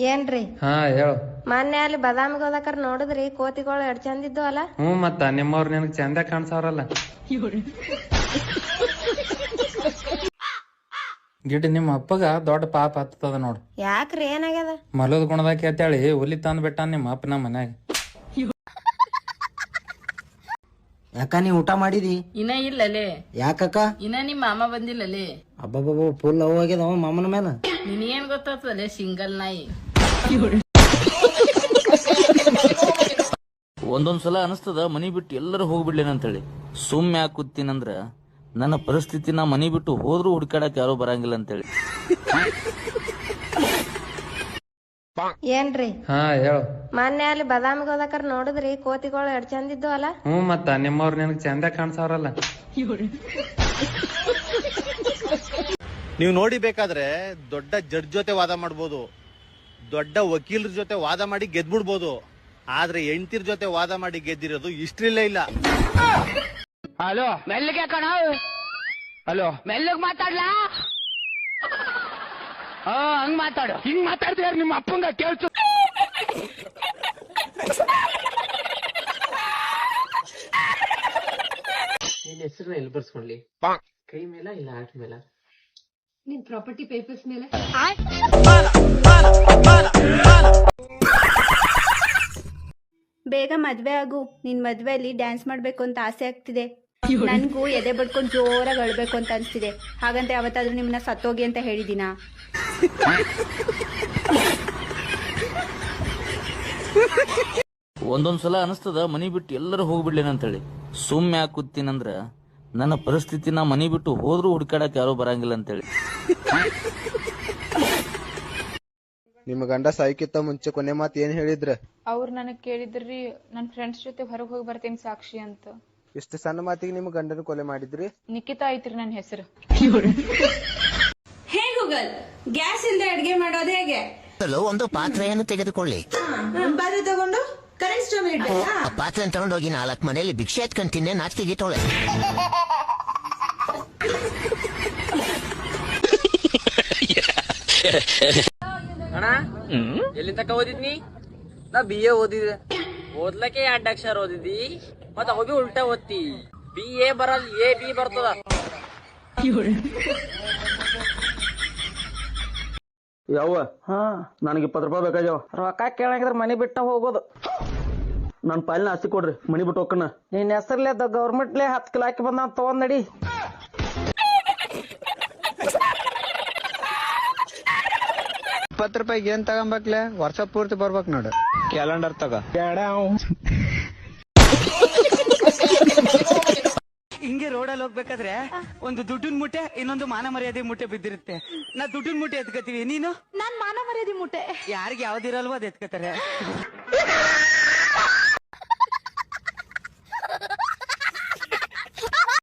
ಏನ್ರಿ ಹಾ ಹೇಳು. ಮೊನ್ನೆ ಅಲ್ಲಿ ಬದಾಮಿಗೆ ಹೋದಕರ್ ನೋಡಿದ್ರಿ ಕೋತಿಗಳು ಎಡ್ ಚಂದಿದ್ದು ಅಲ್ಲ. ಮತ್ತ ನಿಮ್ಮವ್ರು ನಿನಗ್ ಚಂದ ಕಾಣ್ಸವ್ರಲ್ಲ. ಗಿಡ್ ನಿಮ್ಮ ಅಪ್ಪಗ ದೊಡ್ಡ ಪಾಪ ಹತ್ತದ ನೋಡು. ಯಾಕ್ರಿ ಏನಾಗ್ಯದ? ಮಲದ ಗುಣದಾಕಿ ಅಂತೇಳಿ ಹುಲಿ ತಂದ್ ಬಿಟ್ಟ ನಿಮ್ಮ ಅಪ್ಪನ ಮನ್ಯಾಗ. ಯಾಕ ನೀ ಊಟ ಮಾಡಿದಿ? ಇನ್ನ ಇಲ್ಲಲೇ. ಯಾಕಕ್ಕ? ಇನ್ನ ನಿಮ್ಮ ಮಾಮ ಬಂದಿಲ್ಲಲೇ. ಅಬ್ಬಬ್ಬ ಫುಲ್ ಲವ್ ಆಗ್ಯದ ಅವ ಮಾಮನ ಮೇಲೆ. ನಿನಗೇನ್ ಗೊತ್ತಾಗ್ತದಲೇ ಸಿಂಗಲ್ ನಾಯಿ. ಒಂದೊಂದ್ಸಲ ಅನಿಸ್ತದ ಮನಿ ಬಿಟ್ಟು ಎಲ್ಲರೂ ಹೋಗ್ಬಿಡ್ಲೇನಂತೇಳಿ. ಸುಮ್ಮನೆ ಯಾಕೆ ಕೂತೀನಂದ್ರ ನನ್ನ ಪರಿಸ್ಥಿತಿನ ಮನಿ ಬಿಟ್ಟು ಹೋದ್ರೂ ಹುಡ್ಕಾಡಕ್ ಯಾರು ಬರಂಗಿಲ್ಲ ಅಂತೇಳಿ. ಏನ್ರಿ ಹಾ ಹೇಳು. ಮೊನ್ನೆ ಅಲ್ಲಿ ಬದಾಮಿಗೆ ಹೋದಕರ್ ನೋಡಿದ್ರಿ ಕೋತಿಗಳು ಎಡ್ ಚಂದಿದ್ದು ಅಲ್ಲ. ಮತ್ತ ನಿಮ್ಮವ್ರು ನಿನಗ್ ಚಂದ ಕಾಣ್ಸವ್ರಲ್ಲ. ನೀವು ನೋಡಿಬೇಕಾದ್ರೆ ದೊಡ್ಡ ಜಡ್ಜ್ ಜೊತೆ ವಾದ ಮಾಡ್ಬೋದು, ದೊಡ್ಡ ವಕೀಲರ ಜೊತೆ ವಾದ ಮಾಡಿ ಗೆದ್ಬಿಡ್ಬೋದು. ಆದ್ರೆ ಹೆಂಡತಿರ್ ಜೊತೆ ವಾದ ಮಾಡಿ ಗೆದ್ದಿರೋದು ಇಷ್ಟ್ರಿಲ್ಲೇ ಇಲ್ಲ. ಹಲೋ ಮೆಲ್ಲಗೆ ಕಣ. ಹಲೋ ಮೆಲ್ಲಗ್ ಮಾತಾಡ್ಲಾ? ಹಂಗ್ ಮಾತಾಡು. ಹಿಂಗ್ ಮಾತಾಡ್ತೀರ ನಿಮ್ಮ ಅಪ್ಪಂಗ ಕೇಳ್ತು. ನಿನ್ ಹೆಸರನ್ನ ಎಲ್ಲಿ ಬರ್ಸ್ಕೊಂಡ್ಲಿ? ಕೈ ಮೇಲ ಇಲ್ಲ ಆಟ ಮೇಲ? ನಿನ್ ಪ್ರಾಪರ್ಟಿ ಪೇಪರ್ಸ್ ಮೇಲೆ. ಬೇಗ ಮದ್ವೆ ಆಗು. ನಿನ್ ಮದ್ವೆಯಲ್ಲಿ ಡ್ಯಾನ್ಸ್ ಮಾಡ್ಬೇಕು ಅಂತ ಆಸೆ ಆಗ್ತಿದೆ. ನನ್ಗೂ ಎದೆ ಬಡ್ಕೊಂಡು ಜೋರಾಗಿ ಅಳ್ಬೇಕು ಅಂತ ಅನ್ಸ್ತಿದೆ. ಹಾಗಂತ ಯಾವತ್ತಾದ್ರೂ ನಿಮ್ಮನ್ನ ಸತ್ತೋಗಿ ಅಂತ ಹೇಳಿದೀನ? ಒಂದೊಂದ್ಸಲ ಅನಿಸ್ತದ ಮನಿ ಬಿಟ್ಟು ಎಲ್ಲರೂ ಹೋಗ್ಬಿಡ್ಲೇನಂತೇಳಿ. ಸುಮ್ಮನೆ ಯಾಕೆ ಕೂತೀನಂದ್ರ ನನ್ನ ಪರಿಸ್ಥಿತಿನ ಮನಿ ಬಿಟ್ಟು ಹೋದ್ರೂ ಹುಡ್ಕಾಡಕ್ ಯಾರು ಬರಂಗಿಲ್ಲ ಅಂತೇಳಿ. ನಿಮ್ಮ ಗಂಡ ಸಾಯ್ಕಿತ್ತ ಮುಂಚೆ ಕೊನೆ ಮಾತು ಏನ್ ಹೇಳಿದ್ರ? ಅವ್ರು ನನಗ್ ಕೇಳಿದ್ರಿ ನನ್ ಫ್ರೆಂಡ್ಸ್ ಜೊತೆ ಹೊರಗೆ ಹೋಗಿ ಬರ್ತೀನಿ ಸಾಕ್ಷಿ ಅಂತ. ಇಷ್ಟು ಸಣ್ಣ ಮಾತಿಗೆ ನಿಮ್ ಗಂಡನ ಕೊಲೆ ಮಾಡಿದ್ರಿ? ನಿಖಿತಾ ಐತ್ರಿ ನನ್ ಹೆಸರು. ಹೇ ಗೂಗಲ್, ಗ್ಯಾಸ್ ಇಲ್ಲದೆ ಅಡ್ಗೆ ಮಾಡೋದು ಹೇಗೆ? ಒಂದು ಪಾತ್ರೆಯನ್ನು ತೆಗೆದುಕೊಳ್ಳಿ. ಪಾತ್ರೆ ತಗೊಂಡು ಕರೆಂಟ್ ಸ್ಟವ್ ಇಡ್ಬೇಕಾ? ಪಾತ್ರೆ ತಗೊಂಡೋಗಿ 4 ಮನೆಯಲ್ಲಿ ಭಿಕ್ಷೆ ಎತ್ಕೊಂಡ್ ತಿನ್ನೆ ನಾಚಿಕೆ ತೊಳೆ. ಅಣ್ಣ ಎಲ್ಲಿ ತಕ ಓದಿದ್ನಿ? ನಾ BA ಓದಿದೆ. ಓದ್ಲಕ್ಕೆ 2 ಅಕ್ಷರ ಓದಿದಿ, ಮತ್ತ ಹೋಗಿ ಉಲ್ಟಾ ಓದ್ತಿ. BA ಬರಲ್ AB ಬರ್ತದ. ಯಾವ ನನಗೆ 20 ರೂಪಾಯಿ ಬೇಕಾಗ್ಯಾವ. ರೊಕ್ಕ ಕೇಳಂಗಿದ್ರ ಮನಿ ಬಿಟ್ಟ ಹೋಗೋದು. ನನ್ ಪಾಲಿನ ಆಸ್ತಿ ಕೊಡ್ರಿ, ಮನಿ ಬಿಟ್ಟು ಹೋಗ್ಕನ. ನಿನ್ ಹೆಸರ್ಲೆ ಗೌರ್ಮೆಂಟ್ಲೆ 10 ಕಿಲೋ ಹಾಕಿ ಬಂದ ತಗೊಂಡ್ ನಡಿ. ₹20 ಏನ್ ತಗೊಂಬೇಕ್ಲೆ? ವರ್ಷ ಪೂರ್ತಿ ಬರ್ಬೇಕ್ ನೋಡು. ಕ್ಯಾಲೆಂಡರ್ ತಗ. ಹಿಂಗೆ ರೋಡಲ್ಲಿ ಹೋಗ್ಬೇಕಾದ್ರೆ ಒಂದು ದುಡ್ಡಿನ ಮುಟ್ಟೆ, ಇನ್ನೊಂದು ಮಾನ ಮರ್ಯಾದೆ ಮುಟ್ಟೆ ಬಿದ್ದಿರುತ್ತೆ. ನಾ ದುಡ್ಡಿನ ಮುಟ್ಟೆ ಎತ್ಕೋತೀವಿ, ನೀನು? ನಾನ್ ಮಾನ ಮರ್ಯಾದೆ ಮುಟ್ಟೆ. ಯಾರಿಗೆ ಯಾವ್ದಿರಲ್ವೋ ಅದ್ ಎತ್ಕೋತಾರೆ.